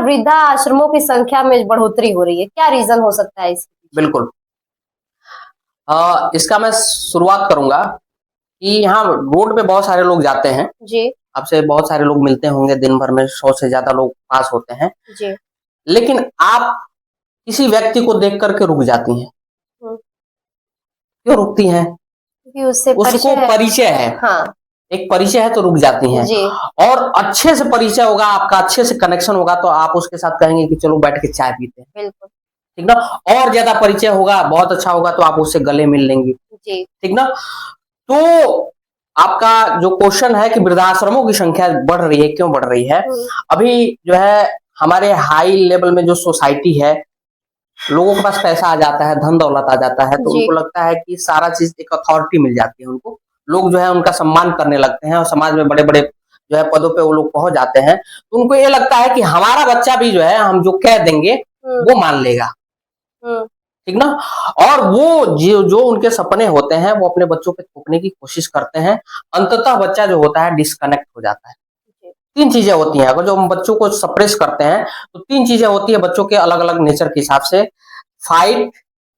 वृद्धा आश्रमों की संख्या में बढ़ोतरी हो रही है, क्या रीजन हो सकता है इसके पीछे? बिल्कुल। इसका मैं शुरुआत करूंगा कि यहाँ रोड पे बहुत सारे लोग जाते हैं। जी। आपसे बहुत सारे लोग मिलते होंगे, दिन भर में 100 से ज्यादा लोग पास होते हैं। जी। लेकिन आप किसी व्यक्ति को देख करके रुक जाती हैं। हम्म, क्यों रुकती हैं? क्योंकि उससे उसको परिचय है। परिचय है, हाँ। एक परिचय है तो रुक जाती हैं। जी। और अच्छे से परिचय होगा आपका, अच्छे से कनेक्शन होगा तो आप उसके साथ कहेंगे कि चलो बैठ के चाय पीते हैं। बिल्कुल। ठीक ना? और ज्यादा परिचय होगा, बहुत अच्छा होगा तो आप उससे गले मिल लेंगी। जी। ठीक ना? तो आपका जो क्वेश्चन है कि वृद्धाश्रमों की संख्या बढ़ रही है, क्यों बढ़ रही है? अभी जो है हमारे हाई लेवल में जो सोसाइटी है, लोगों के पास पैसा आ जाता है, धन दौलत आ जाता है, तो जी। उनको लगता है कि सारा चीज एक अथॉरिटी मिल जाती है उनको। लोग जो है उनका सम्मान करने लगते हैं और समाज में बड़े बड़े जो है पदों पे वो लोग पहुंच जाते हैं। तो उनको ये लगता है कि हमारा बच्चा भी जो है हम जो कह देंगे वो मान लेगा। ठीक ना? और वो जो उनके सपने होते हैं वो अपने बच्चों पे थोपने की कोशिश करते हैं। अंततः बच्चा जो होता है डिस्कनेक्ट हो जाता है। तीन चीजें होती हैं, अगर जो हम बच्चों को सप्रेस करते हैं तो तीन चीजें होती है बच्चों के अलग अलग नेचर के हिसाब से। फाइट,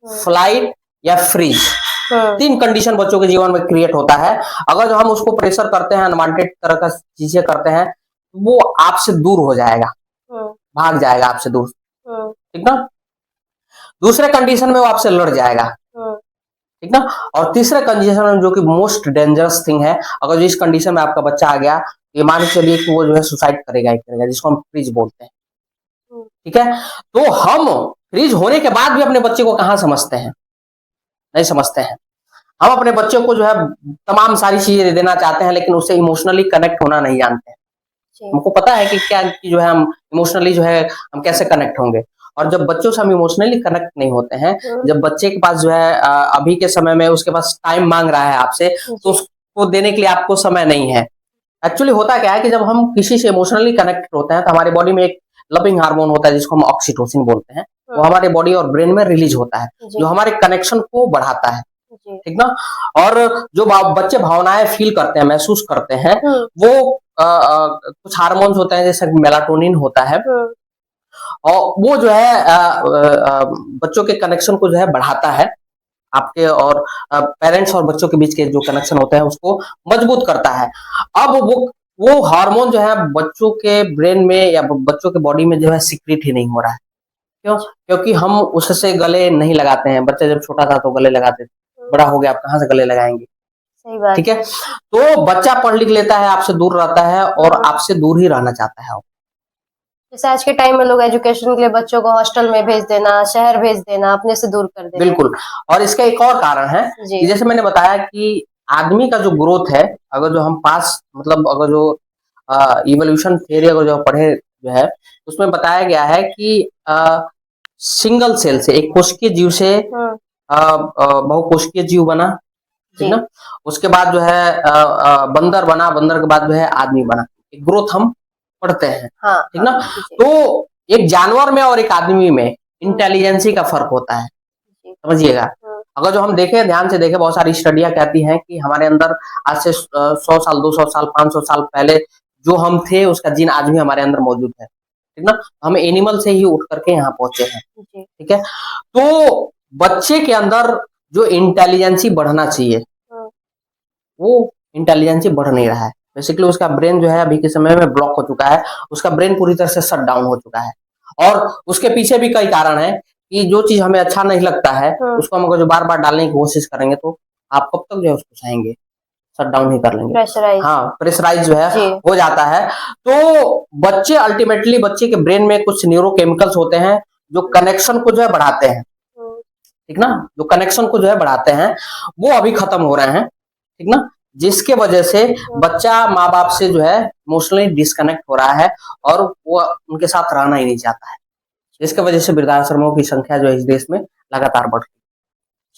फ्लाइट या फ्रीज। तीन कंडीशन बच्चों के जीवन में क्रिएट होता है। अगर जो हम उसको प्रेशर करते हैं, अनवांटेड तरह का चीजें करते हैं, वो आपसे दूर हो जाएगा, भाग जाएगा आपसे दूर। ठीक ना? दूसरे कंडीशन में वो आपसे लड़ जाएगा। ठीक ना? और तीसरे कंडीशन में जो कि मोस्ट डेंजरस थिंग है, अगर जो इस कंडीशन में आपका बच्चा आ गया, ये मान के चलिए कि वो जो है सुसाइड करेगा ही करेगा, जिसको हम फ्रीज बोलते हैं। ठीक है? तो हम फ्रीज होने के बाद भी अपने बच्चे को कहाँ समझते हैं? नहीं समझते हैं। हम अपने बच्चों को जो है तमाम सारी चीजें देना चाहते हैं, लेकिन उससे इमोशनली कनेक्ट होना नहीं जानते हैं। हमको पता है कि क्या कि जो है हम इमोशनली जो है हम कैसे कनेक्ट होंगे। और जब बच्चों से हम इमोशनली कनेक्ट नहीं होते हैं, जब बच्चे के पास जो है अभी के समय में उसके पास टाइम मांग रहा है आपसे, तो उसको देने के लिए आपको समय नहीं है। एक्चुअली होता क्या है कि जब हम किसी से इमोशनली कनेक्ट होते हैं तो हमारी बॉडी में एक लविंग हार्मोन होता है जिसको हम ऑक्सीटोसिन बोलते हैं। वो हमारे बॉडी और ब्रेन में रिलीज होता है, जो हमारे कनेक्शन को बढ़ाता है। ठीक ना? और जो बच्चे भावनाएं फील करते हैं, महसूस करते हैं, वो कुछ हार्मोन्स होते हैं जैसे मेलाटोनिन होता है, और वो जो है बच्चों के कनेक्शन को जो है बढ़ाता है। आपके और पेरेंट्स और बच्चों के बीच के जो कनेक्शन होते हैं उसको मजबूत करता है। अब वो हार्मोन जो है बच्चों के ब्रेन में या बच्चों के बॉडी में जो है सीक्रेट ही नहीं हो रहा है। क्यों? क्योंकि हम उससे गले नहीं लगाते हैं। बच्चा जब छोटा था तो गले लगाते थे, बड़ा हो गया आप कहाँ से गले लगाएंगे? सही बात। ठीक है? तो बच्चा पढ़ लिख लेता है, आपसे दूर रहता है और आपसे दूर ही रहना चाहता है। जैसे आज के टाइम में लोग एजुकेशन के लिए बच्चों को हॉस्टल में भेज देना, शहर भेज देना, अपने से दूर कर देना। बिल्कुल। और इसका एक और कारण है कि जैसे मैंने बताया कि आदमी का जो ग्रोथ है, अगर जो हम पास मतलब अगर जो इवोल्यूशन थियरी अगर जो पढ़े जो है, उसमें बताया गया है कि सिंगल सेल से, एक कोशिकीय जीव से बहुकोशिकीय जीव बना। ठीक ना? उसके बाद जो है बंदर बना, बंदर के बाद जो है आदमी बना। ग्रोथ हम पढ़ते हैं। हाँ, ठीक ना? तो एक जानवर में और एक आदमी में इंटेलिजेंसी का फर्क होता है, समझिएगा। अगर जो हम देखें, ध्यान से देखें, बहुत सारी स्टडियां कहती हैं कि हमारे अंदर आज से 100 साल, 200 साल, 500 साल पहले जो हम थे उसका जीन आज भी हमारे अंदर मौजूद है। ठीक ना? हम एनिमल से ही उठ करके यहाँ पहुंचे हैं। ठीक है? तो बच्चे के अंदर जो इंटेलिजेंसी बढ़ना चाहिए, वो इंटेलिजेंसी बढ़ नहीं रहा है। बेसिकली उसका ब्रेन जो है अभी के समय में ब्लॉक हो चुका है, उसका ब्रेन पूरी तरह से शट डाउन हो चुका है। और उसके पीछे भी कई कारण है कि जो चीज हमें अच्छा नहीं लगता है उसको हम अगर जो बार बार डालने की कोशिश करेंगे तो आप कब तक जो है उसको सहेंगे? शट डाउन ही कर लेंगे। प्रेशराइज, हाँ, प्रेशराइज जो है हो जाता है। तो बच्चे अल्टीमेटली, बच्चे के ब्रेन में कुछ न्यूरोकेमिकल्स होते हैं जो कनेक्शन को जो है बढ़ाते हैं। ठीक ना? जो कनेक्शन को जो है बढ़ाते हैं वो अभी खत्म हो रहे हैं। ठीक ना? जिसके वजह से बच्चा माँ बाप से जो है इमोशनली डिस्कनेक्ट हो रहा है और वो उनके साथ रहना ही नहीं चाहता है, जिसके वजह से वृद्धाश्रमों की संख्या जो है इस देश में लगातार बढ़ रही है।